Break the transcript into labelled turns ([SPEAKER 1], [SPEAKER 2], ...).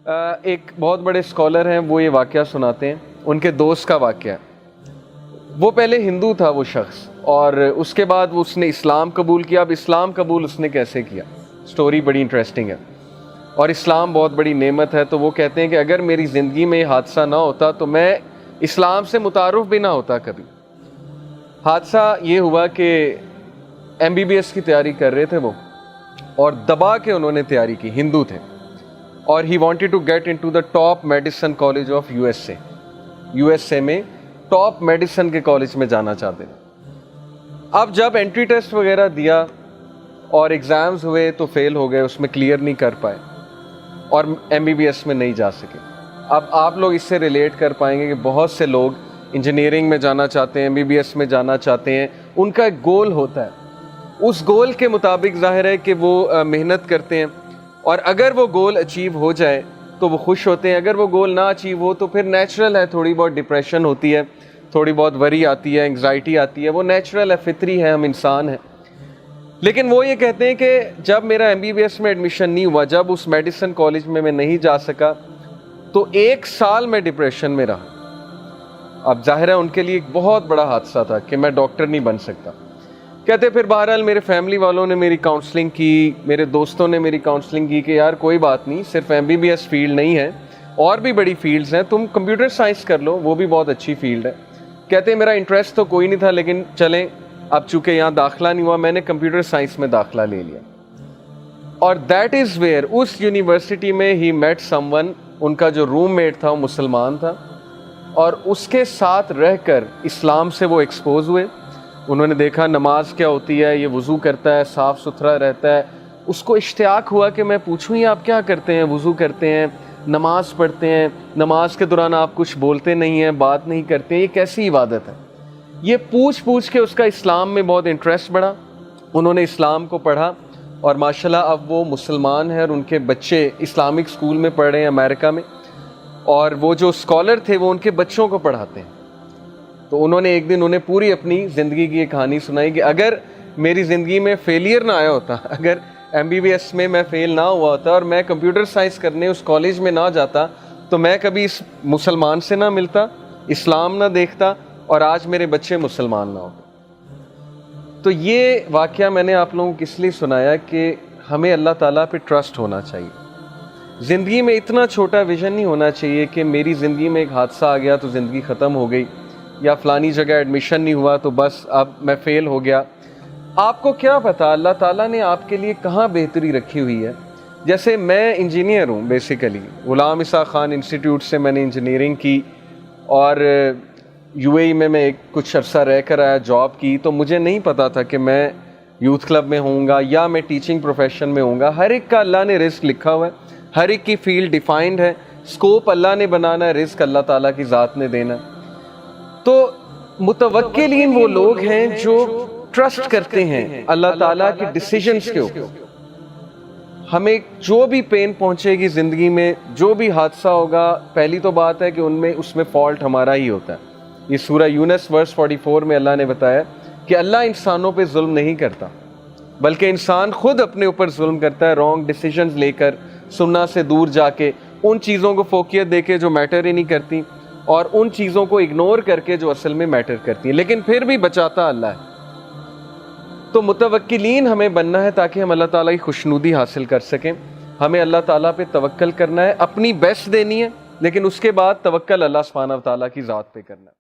[SPEAKER 1] ایک بہت بڑے اسکالر ہیں، وہ یہ واقعہ سناتے ہیں، ان کے دوست کا واقعہ ہے۔ وہ پہلے ہندو تھا وہ شخص، اور اس کے بعد اس نے اسلام قبول کیا۔ اب اسلام قبول اس نے کیسے کیا، سٹوری بڑی انٹرسٹنگ ہے، اور اسلام بہت بڑی نعمت ہے۔ تو وہ کہتے ہیں کہ اگر میری زندگی میں یہ حادثہ نہ ہوتا تو میں اسلام سے متعارف بھی نہ ہوتا کبھی۔ حادثہ یہ ہوا کہ MBBS کی تیاری کر رہے تھے وہ، اور دبا کے انہوں نے تیاری کی، ہندو تھے، اور ہی wanted to get into the top medicine college of USA میں ٹاپ میڈیسن کے کالج میں جانا چاہتے ہیں۔ اب جب انٹری ٹیسٹ وغیرہ دیا اور ایگزامز ہوئے تو فیل ہو گئے، اس میں کلیئر نہیں کر پائے اور MBBS میں نہیں جا سکے۔ اب آپ لوگ اس سے ریلیٹ کر پائیں گے کہ بہت سے لوگ انجینئرنگ میں جانا چاہتے ہیں، MBBS میں جانا چاہتے ہیں، ان کا ایک گول ہوتا ہے، اس گول کے مطابق ظاہر ہے کہ وہ محنت کرتے ہیں، اور اگر وہ گول اچیو ہو جائے تو وہ خوش ہوتے ہیں، اگر وہ گول نہ اچیو ہو تو پھر نیچرل ہے، تھوڑی بہت ڈپریشن ہوتی ہے، تھوڑی بہت وری آتی ہے، انگزائٹی آتی ہے، وہ نیچرل ہے، فطری ہے، ہم انسان ہیں۔ لیکن وہ یہ کہتے ہیں کہ جب میرا MBBS میں ایڈمیشن نہیں ہوا، جب اس میڈیسن کالج میں نہیں جا سکا، تو 1 سال میں ڈپریشن میں رہا۔ اب ظاہر ہے ان کے لیے ایک بہت بڑا حادثہ تھا کہ میں ڈاکٹر نہیں بن سکتا۔ کہتے پھر بہرحال میرے فیملی والوں نے میری کاؤنسلنگ کی، میرے دوستوں نے میری کاؤنسلنگ کی کہ یار کوئی بات نہیں، صرف MBBS فیلڈ نہیں ہے، اور بھی بڑی فیلڈز ہیں، تم کمپیوٹر سائنس کر لو، وہ بھی بہت اچھی فیلڈ ہے۔ کہتے میرا انٹرسٹ تو کوئی نہیں تھا، لیکن چلیں اب چونکہ یہاں داخلہ نہیں ہوا، میں نے کمپیوٹر سائنس میں داخلہ لے لیا، اور دیٹ از ویئر، اس یونیورسٹی میں ہی میٹ سم ون، ان کا جو روم میٹ تھا وہ مسلمان تھا، اور اس کے ساتھ رہ کر اسلام سے وہ ایکسپوز ہوئے۔ انہوں نے دیکھا نماز کیا ہوتی ہے، یہ وضو کرتا ہے، صاف ستھرا رہتا ہے، اس کو اشتیاق ہوا کہ میں پوچھوں یہ آپ کیا کرتے ہیں، وضو کرتے ہیں، نماز پڑھتے ہیں، نماز کے دوران آپ کچھ بولتے نہیں ہیں، بات نہیں کرتے ہیں، یہ کیسی عبادت ہے؟ یہ پوچھ کے اس کا اسلام میں بہت انٹرسٹ بڑھا، انہوں نے اسلام کو پڑھا، اور ماشاءاللہ اب وہ مسلمان ہیں، اور ان کے بچے اسلامک اسکول میں پڑھ رہے ہیں امریکہ میں، اور وہ جو اسکالر تھے وہ ان کے بچوں کو پڑھاتے ہیں۔ تو انہوں نے ایک دن انہیں پوری اپنی زندگی کی ایک کہانی سنائی کہ اگر میری زندگی میں فیلئر نہ آیا ہوتا، اگر MBBS میں فیل نہ ہوا ہوتا اور میں کمپیوٹر سائنس کرنے اس کالج میں نہ جاتا، تو میں کبھی اس مسلمان سے نہ ملتا، اسلام نہ دیکھتا، اور آج میرے بچے مسلمان نہ ہوتے۔ تو یہ واقعہ میں نے آپ لوگوں کو اس لیے سنایا کہ ہمیں اللہ تعالیٰ پہ ٹرسٹ ہونا چاہیے۔ زندگی میں اتنا چھوٹا ویژن نہیں ہونا چاہیے کہ میری زندگی میں ایک حادثہ آ گیا تو زندگی ختم ہو گئی، یا فلانی جگہ ایڈمیشن نہیں ہوا تو بس اب میں فیل ہو گیا۔ آپ کو کیا پتا اللہ تعالیٰ نے آپ کے لیے کہاں بہتری رکھی ہوئی ہے۔ جیسے میں انجینئر ہوں بیسیکلی، غلام اسحاق خان انسٹیٹیوٹ سے میں نے انجینئرنگ کی، اور UAE میں کچھ عرصہ رہ کر آیا، جاب کی، تو مجھے نہیں پتا تھا کہ میں یوتھ کلب میں ہوں گا یا میں ٹیچنگ پروفیشن میں ہوں گا۔ ہر ایک کا اللہ نے رزق لکھا ہوا ہے، ہر ایک کی فیلڈ ڈیفائنڈ ہے، اسکوپ اللہ نے بنانا ہے، رزق اللہ تعالیٰ کی ذات نے دینا ہے۔ تو متوکلین وہ لوگ ہیں جو ٹرسٹ کرتے ہیں اللہ تعالیٰ کے ڈیسیجنز کے اوپر۔ ہمیں جو بھی پین پہنچے گی زندگی میں، جو بھی حادثہ ہوگا، پہلی تو بات ہے کہ اس میں فالٹ ہمارا ہی ہوتا ہے۔ یہ سورہ یونس ورس 44 میں اللہ نے بتایا کہ اللہ انسانوں پہ ظلم نہیں کرتا، بلکہ انسان خود اپنے اوپر ظلم کرتا ہے، رانگ ڈیسیجنز لے کر، سننا سے دور جا کے، ان چیزوں کو فوقیت دے کے جو میٹر ہی نہیں کرتی، اور ان چیزوں کو اگنور کر کے جو اصل میں میٹر کرتی ہیں، لیکن پھر بھی بچاتا اللہ ہے۔ تو متوکلین ہمیں بننا ہے تاکہ ہم اللہ تعالیٰ کی خوشنودی حاصل کر سکیں۔ ہمیں اللہ تعالیٰ پہ توکل کرنا ہے، اپنی بیسٹ دینی ہے، لیکن اس کے بعد توکل اللہ سبحانہ و تعالیٰ کی ذات پہ کرنا ہے۔